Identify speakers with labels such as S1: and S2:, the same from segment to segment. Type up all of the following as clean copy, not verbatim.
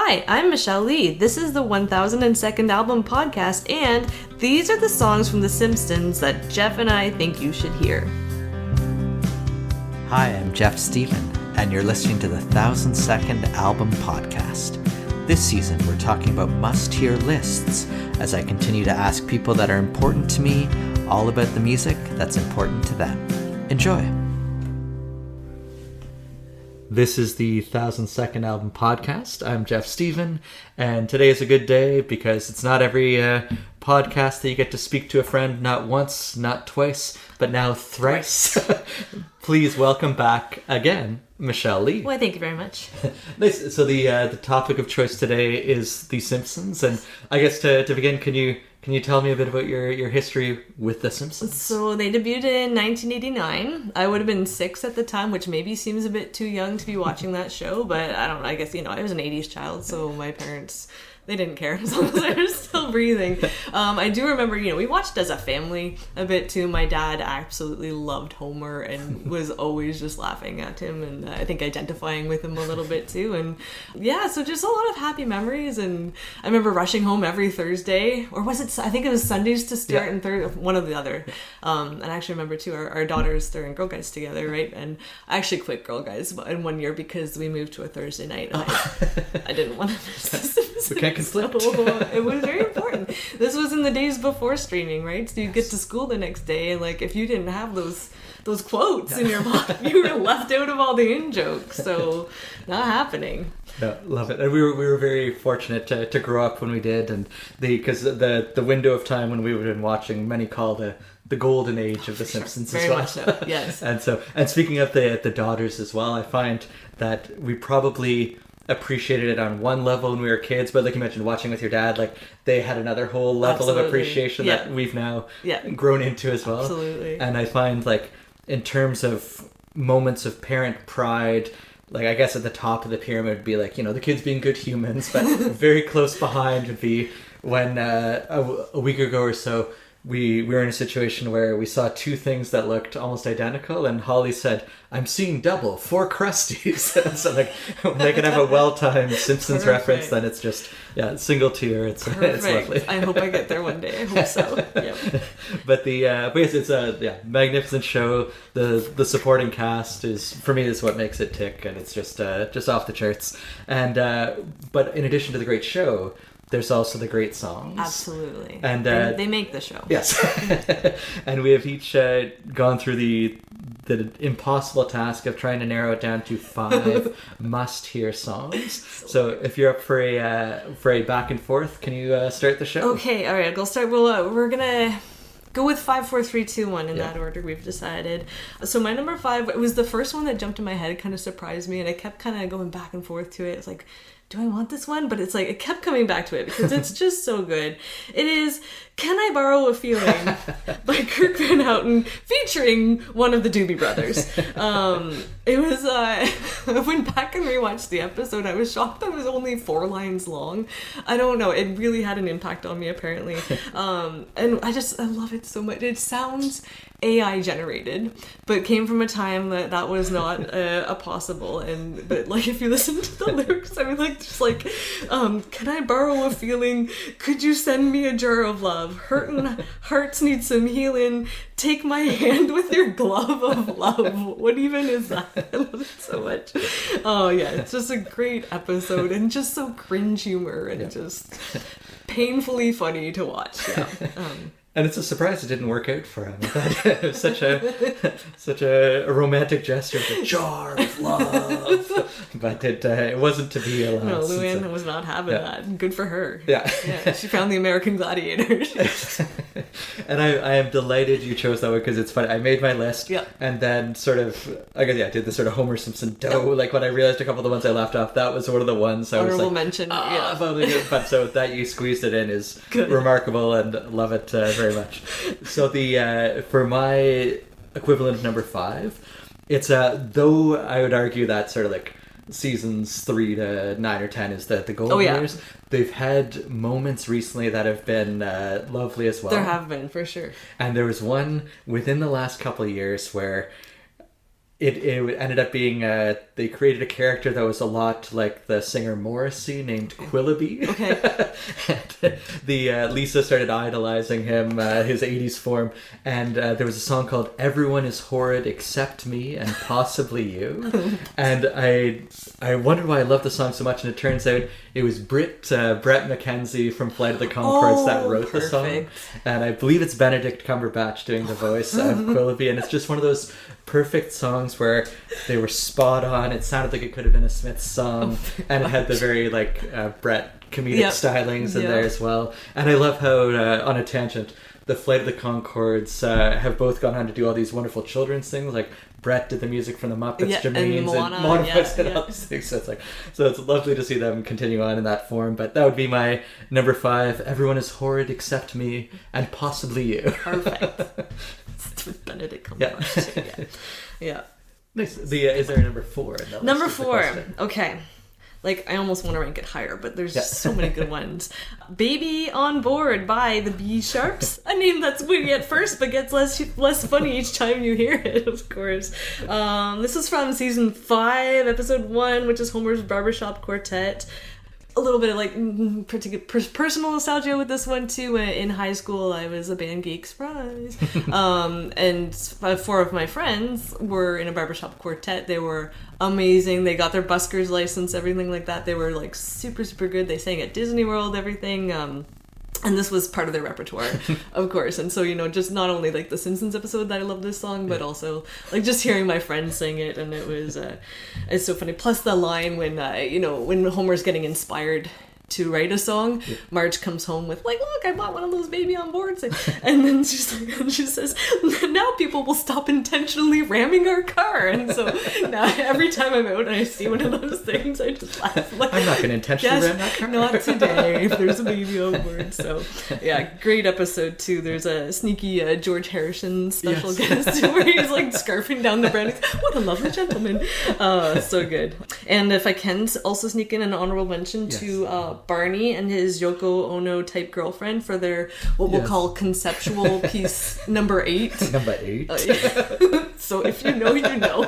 S1: Hi, I'm Michelle Lee. This is the 1002nd Album Podcast, and these are the songs from The Simpsons that Jeff and I think you should hear.
S2: Hi, I'm Jeff Stephen, and you're listening to the 1002nd Album Podcast. This season, we're talking about must-hear lists, as I continue to ask people that are important to me all about the music that's important to them. Enjoy! This is the 1002nd Album Podcast. I'm Jeff Stephen, and today is a good day because it's not every podcast that you get to speak to a friend not once, not twice, but now thrice. Please welcome back again, Michelle Lee.
S1: Well, thank you very much.
S2: Nice. So the topic of choice today is The Simpsons, and I guess to begin, can you tell me a bit about your history with The Simpsons?
S1: So they debuted in 1989. I would have been 6 at the time, which maybe seems a bit too young to be watching that show, but I don't know. I guess, I was an 80s child, so my parents, they didn't care as long as I was still breathing. I do remember, we watched as a family a bit too. My dad absolutely loved Homer and was always just laughing at him and I think identifying with him a little bit too. And yeah, so just a lot of happy memories. And I remember rushing home every Thursday, or was it, I think it was Sundays to start, and one or the other. And I actually remember too, our daughters, they're in Girl Guides together, right? And I actually quit Girl Guides in 1 year because we moved to a Thursday night. And I didn't want to miss The Simpsons.
S2: We can't conflict.
S1: So it was very important. This was in the days before streaming, right? So you get to school the next day, and if you didn't have those quotes in your mouth, you were left out of all the in-jokes. So not happening.
S2: No, love it. And we were very fortunate to grow up when we did, and because the window of time when we would have been watching, many call the golden age of The Simpsons
S1: very
S2: as well.
S1: Much so, yes.
S2: and speaking of the daughters as well, I find that we probably appreciated it on one level when we were kids, but like you mentioned, watching with your dad, they had another whole level of appreciation that we've now grown into as well.
S1: Absolutely.
S2: And I find in terms of moments of parent pride, I guess at the top of the pyramid would be the kids being good humans, but very close behind would be when a week ago or so we were in a situation where we saw two things that looked almost identical, and Holly said, "I'm seeing double, 4 Krusties." And so when they can have a well-timed Simpsons reference, then it's just single tier. It's lovely.
S1: I hope I get there one day. I hope so. Yep.
S2: But yes, it's a magnificent show. The supporting cast is what makes it tick, and it's just off the charts. And but in addition to the great show, there's also the great songs.
S1: Absolutely.
S2: And
S1: they make the show.
S2: Yes. And we have each gone through the impossible task of trying to narrow it down to 5 must-hear songs. So if you're up for a back and forth, can you start the show?
S1: Okay, all right, I'll start. We're gonna go with 5, 4, 3, 2, 1 in that order we've decided. So my number 5, it was the first one that jumped in my head. It kind of surprised me, and I kept kind of going back and forth to it. It's do I want this one? But it's it kept coming back to it because it's just so good. It is Can I Borrow a Feeling by Kirk Van Houten featuring one of the Doobie Brothers. It was, I went back and rewatched the episode. I was shocked that it was only 4 lines long. I don't know. It really had an impact on me apparently. And I love it so much. It sounds AI generated, but came from a time that was not a possible. But if you listen to the lyrics, I mean, can I borrow a feeling? Could you send me a jar of love? Hurtin' hearts need some healing. Take my hand with your glove of love. What even is that? I love it so much. Oh yeah, it's just a great episode and just so cringe humor and just painfully funny to watch. Yeah.
S2: And it's a surprise it didn't work out for him. It was such a romantic gesture, the jar of love. But it wasn't to be, alas.
S1: No, Luann was not having that. Good for her.
S2: Yeah.
S1: She found the American Gladiator.
S2: And I am delighted you chose that one because it's funny. I made my list and then did the sort of Homer Simpson dough. When I realized a couple of the ones I left off, that was one of the ones I was
S1: mention.
S2: But so that you squeezed it in is remarkable and love it very much. So for my equivalent of number 5, it's though I would argue that sort of seasons 3 to 9 or 10 is the golden years. They've had moments recently that have been lovely as well.
S1: There have been, for sure.
S2: And there was one within the last couple of years where it ended up being they created a character that was a lot like the singer Morrissey named Quillaby.
S1: Okay.
S2: And Lisa started idolizing him, his 80s form, and there was a song called "Everyone Is Horrid Except Me and Possibly You," and I wondered why I loved the song so much, and it turns out it was Brett McKenzie from Flight of the Conchords that wrote the song, and I believe it's Benedict Cumberbatch doing the voice of Quillaby, and it's just one of those perfect songs where they were spot on. It sounded like it could have been a Smiths song, and it had the very Brett comedic stylings in there as well. And I love how on a tangent, the Flight of the Conchords have both gone on to do all these wonderful children's things. Like Brett did the music from the Muppets, Jermaine's, and Moana did all these things. So it's lovely to see them continue on in that form. But that would be my number 5. Everyone is horrid except me and possibly you.
S1: Perfect. It's with Benedict Cumberbatch. Yeah.
S2: Nice. Is there a number 4?
S1: Number 4. Okay. I almost want to rank it higher, but there's just so many good ones. Baby on Board by the B Sharps. A name that's witty at first, but gets less funny each time you hear it, of course. This is from season 5, episode 1, which is Homer's Barbershop Quartet. A little bit of particular personal nostalgia with this one too. In high school, I was a band geek, surprise. And 4 of my friends were in a barbershop quartet. They were amazing. They got their buskers license, everything like that. They were super, super good. They sang at Disney World, everything. And this was part of their repertoire, of course. And so, just not only the Simpsons episode that I love this song, but also just hearing my friends sing it. And it was, it's so funny. Plus the line when, when Homer's getting inspired to write a song, Marge comes home with look, I bought one of those Baby on Boards, and then she says, now people will stop intentionally ramming our car. And so now every time I'm out and I see one of those things, I just laugh.
S2: I'm not going to intentionally ram that car.
S1: Not today. If there's a Baby on Board. So great episode too. There's a sneaky George Harrison special guest where he's scarfing down the brand. What a lovely gentleman. So good. And if I can also sneak in an honorable mention to Barney and his Yoko Ono type girlfriend for their what we'll call conceptual piece number 8.
S2: Number 8.
S1: So if you know, you know.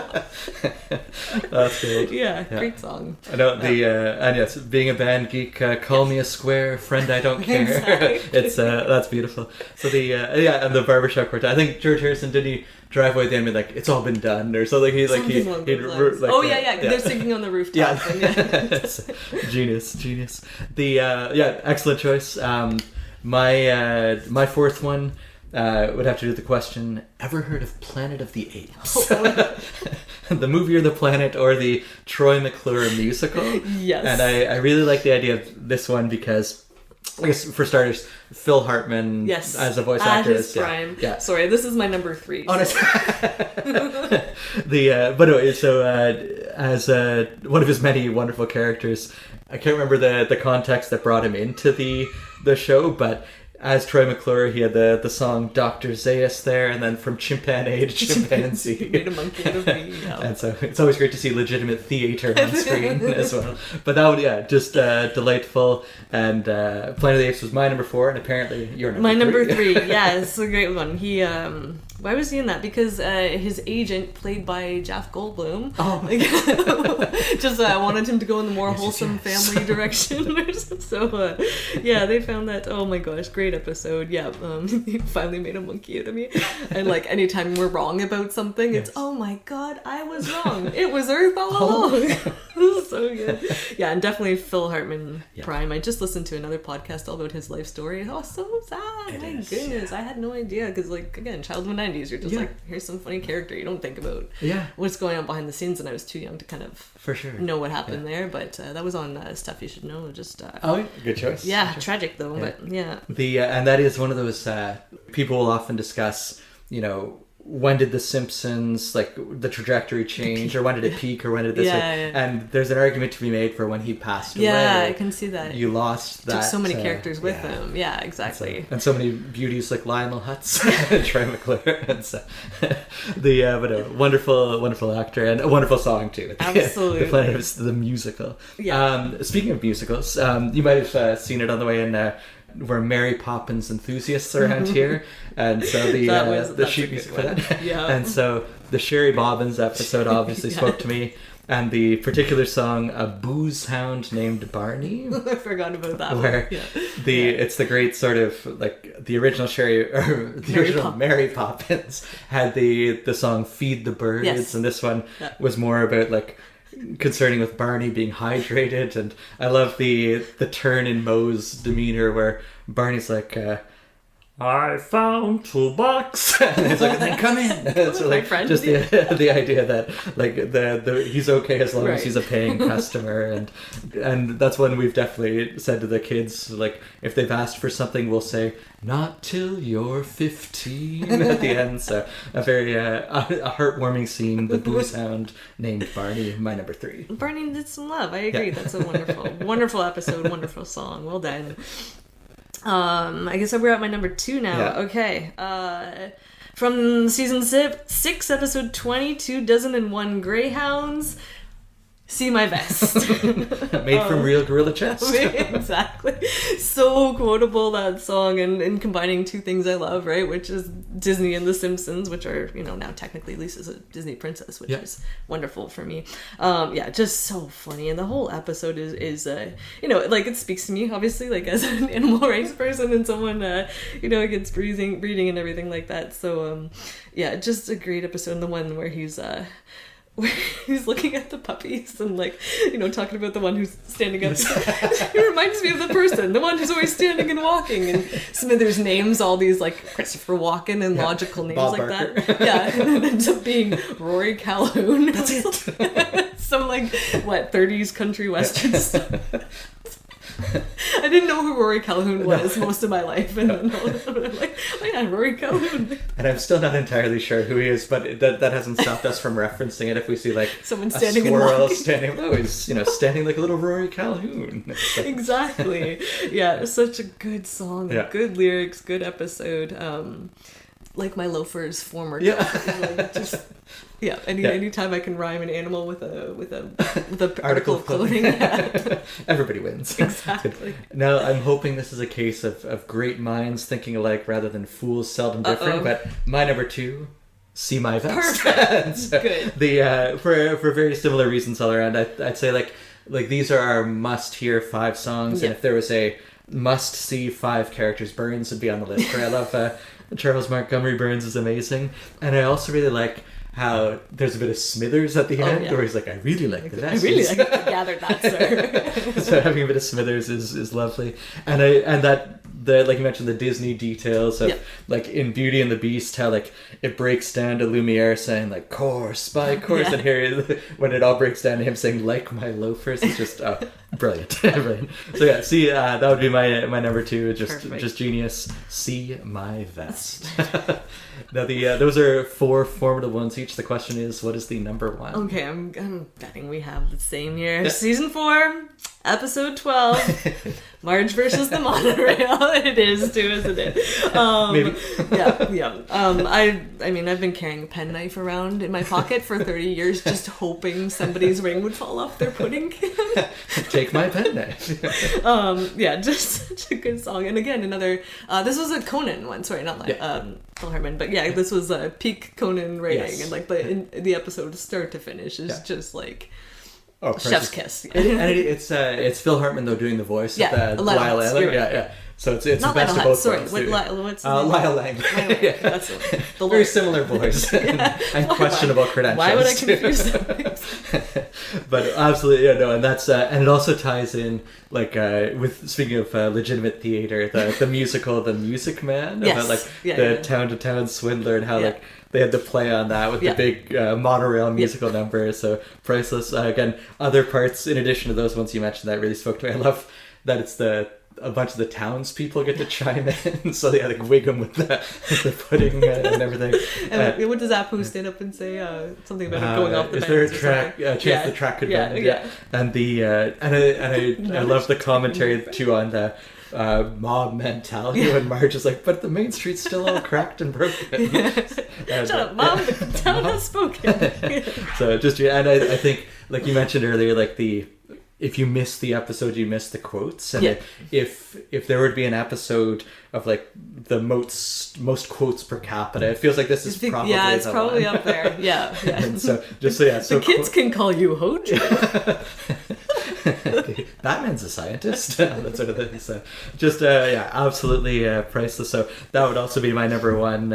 S2: That's good.
S1: Yeah, great song.
S2: I know and yes, being a band geek, call me a square friend. I don't care.
S1: Exactly.
S2: It's that's beautiful. So and the barbershop quartet. I think George Harrison did he drive away at the end with it's all been done or something. They're singing on the rooftop. Genius. The excellent choice. My 4th one would have to do with the question: ever heard of Planet of the Apes? The movie or the planet or the Troy McClure musical?
S1: Yes.
S2: And I really like the idea of this one because, I guess for starters, Phil Hartman as a voice actor
S1: at his prime.
S2: Yeah.
S1: Sorry, this is my number 3.
S2: Honestly, but anyway, so as one of his many wonderful characters, I can't remember the context that brought him into the show, but as Troy McClure, he had the song Dr. Zaius there, and then from chimpanzee to chimpanzee.
S1: Made a monkey out of me. Yeah.
S2: And so it's always great to see legitimate theater on screen as well. But that would, just delightful. And Planet of the Apes was my number 4, and apparently your number 3.
S1: My number 3, yeah, it's a great one. He, why was he in that? Because his agent, played by Jeff Goldblum, just wanted him to go in the more wholesome family direction. So, they found that, oh my gosh, great episode. Yeah, he finally made a monkey out of me. And anytime we're wrong about something, it's, oh my god, I was wrong. It was Earth all along. So good. Yeah, and definitely Phil Hartman prime. I just listened to another podcast all about his life story. Oh, so sad. My goodness, I had no idea. Because, again, child of the 90s, you're just here's some funny character. You don't think about what's going on behind the scenes, and I was too young to kind of know what happened there. But that was on Stuff You Should Know. Just
S2: good choice.
S1: Yeah,
S2: good choice.
S1: Tragic though. But
S2: and that is one of those people will often discuss. When did the Simpsons, the trajectory change, or when did it peak, or when did this and there's an argument to be made for when he passed away.
S1: Yeah, I can see that.
S2: You lost that.
S1: Took so many characters with him. Yeah, exactly.
S2: And so many beauties like Lionel Hutz and Troy McClure. And so, but a wonderful actor, and a wonderful song too.
S1: Absolutely.
S2: The Planet of the musical.
S1: Yeah.
S2: Speaking of musicals, you might have seen it on the way in. we're Mary Poppins enthusiasts around here, and so the sheet music for that.
S1: Yeah.
S2: And so the Sherry Bobbins episode obviously spoke to me. And the particular song, A Booze Hound Named Barney.
S1: I forgot about that
S2: where
S1: one.
S2: It's the great sort of, like, the original Mary Poppins had the song Feed the Birds.
S1: Yes.
S2: And this one was more about, like, concerning with Barney being hydrated. And I love the turn in Moe's demeanor where Barney's like... I found $2. And it's like, then come in. So like, just the idea that like the he's okay as long as he's a paying customer, and that's when we've definitely said to the kids, like, if they've asked for something, we'll say not till you're 15 at the end. So a very a heartwarming scene. The booze hound named Barney, my number 3.
S1: Barney needs some love. I agree. That's a wonderful episode, wonderful song. Well done. I guess we're at my number 2 now.
S2: Yeah.
S1: Okay. From season 6, episode 22, Dozen and One Greyhounds. See My Vest.
S2: Made from real gorilla chest.
S1: Exactly. So quotable, that song, and combining two things I love, right? Which is Disney and The Simpsons, which are, now technically Lisa's a Disney princess, which is wonderful for me. Just so funny. And the whole episode is like, it speaks to me, obviously, like as an animal rights person and someone, against breeding and everything like that. So, just a great episode. And the one where he's looking at the puppies and talking about the one who's standing up. It reminds me of the one who's always standing and walking, and Smithers names all these like Christopher Walken and logical names
S2: Bob
S1: like
S2: Barker.
S1: that. Yeah, and it ends up being Rory Calhoun.
S2: That's it.
S1: Some 30s country western stuff. I didn't know who Rory Calhoun was most of my life, and then I'm like, oh yeah, Rory Calhoun.
S2: And I'm still not entirely sure who he is, but that hasn't stopped us from referencing it. If we see
S1: someone
S2: a
S1: standing
S2: squirrel standing, he's standing like a little Rory Calhoun.
S1: Exactly. Yeah, such a good song, good lyrics, good episode. Like my loafers former. Anytime I can rhyme an animal with a article of clothing.
S2: Everybody wins.
S1: Exactly.
S2: Now I'm hoping this is a case of great minds thinking alike rather than fools seldom different. But my number 2, See My Vest.
S1: Perfect.
S2: So
S1: good.
S2: For very similar reasons all around, I'd say like these are our must-hear 5 songs, and if there was a must-see 5 characters, Burns would be on the list. I love Charles Montgomery Burns is amazing, and I also really like how there's a bit of Smithers at the end, where he's like, I really like the vest.
S1: I really gathered that, sir.
S2: So having a bit of Smithers is lovely, and that like you mentioned, the Disney details of like in Beauty and the Beast, how like it breaks down to Lumiere saying like course by course, and here when it all breaks down to him saying like my loafers, it's just brilliant. Brilliant. So see, that would be my number 2, just genius. See My Vest. Now those are 4 formidable ones each. The question is, what is the number 1?
S1: Okay, I'm betting we have the same here. Yeah. Season 4, episode 12, Marge versus the monorail. It is too, isn't it?
S2: Maybe.
S1: I mean, I've been carrying a penknife around in my pocket for 30 years, just hoping somebody's ring would fall off their pudding can.
S2: Take my penknife.
S1: Just such a good song. And again, another. This was a Conan one. Sorry, not Phil Hartman, but this was a peak Conan writing, and the episode start to finish is just like. Chef's kiss.
S2: And it's Phil Hartman though doing the voice of Lyle Lang. Yeah. So it's
S1: not
S2: the best of both worlds.
S1: Sorry, what's the name?
S2: Lyle Lang.
S1: That's the
S2: very similar voice and questionable credentials.
S1: Why would I confuse them?
S2: But absolutely, and that's and it also ties in with speaking of legitimate theater, the musical, The Music Man, about the town to town swindler, and how they had to play on that with the big monorail musical number. So priceless. Again, other parts in addition to those ones you mentioned that really spoke to me. I love that it's a bunch of the townspeople get to chime in, so they wig them with the pudding and everything.
S1: And what does Apu stand up and say? Something about it going off the
S2: is
S1: bands.
S2: Is there a chance the track could bend? Yeah. And I love the commentary too on the mob mentality when Marge is like, but the main street's still all cracked and broken.
S1: Shut up, Mom. The town has spoken.
S2: So and I think, like you mentioned earlier, like if you miss the episode, you miss the quotes. And if there were to be an episode of like the most quotes per capita, it feels like this is probably
S1: it's probably up there. Yeah.
S2: And so the
S1: kids can call you Hojo.
S2: Batman's a scientist. That sort of thing. So just absolutely priceless. So that would also be my number one.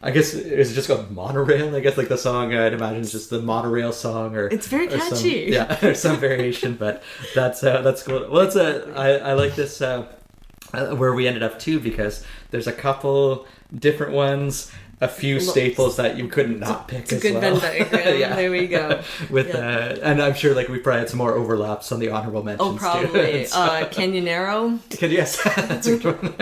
S2: I guess is it just called Monorail? I guess like the song I'd imagine is just the Monorail song, or
S1: it's very catchy.
S2: Or some variation, but that's cool. Well, I like this where we ended up too, because there's a couple different ones, a few staples that you couldn't not pick as well. It's a good Venn diagram.
S1: There we go.
S2: With and I'm sure like we probably had some more overlaps on the honorable mentions.
S1: Oh, probably.
S2: So,
S1: Canyonero.
S2: Yes, that's a good one.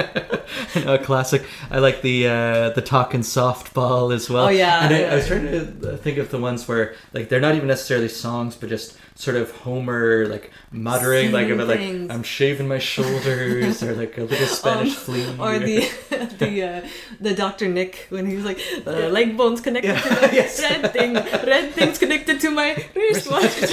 S2: A classic. I like the talking softball as well.
S1: Oh yeah.
S2: And I was trying to think of the ones where like they're not even necessarily songs, but just sort of Homer like muttering like about like I'm shaving my shoulders, or like a little Spanish flea,
S1: or the Dr. Nick when he was like the leg bones connected to the red thing's connected to my wristwatch.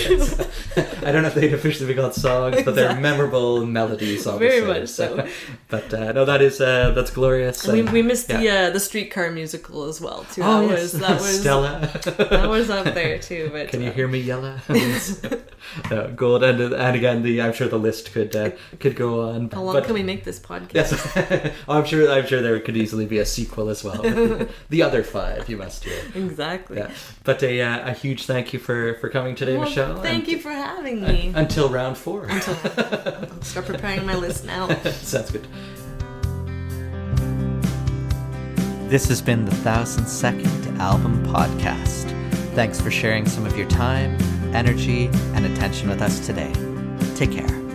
S2: I don't know if they'd officially be called songs, but they're memorable melodies, obviously.
S1: Very much so.
S2: But no, that's glorious.
S1: We missed the streetcar musical as well too.
S2: That was Stella.
S1: That was up there too. But
S2: can you hear me, Yella? Gold, and again, I'm sure the list could go on.
S1: How long can we make this podcast?
S2: Yes, I'm sure there could easily be a sequel as well. The other 5 you must hear.
S1: Exactly.
S2: Yeah. But a huge thank you for coming today, Michelle.
S1: Thank you for having me.
S2: Until round 4.
S1: I'll start preparing my list now.
S2: Sounds good.
S3: This has been the 1002nd Album Podcast. Thanks for sharing some of your time, energy, and attention with us today. Take care.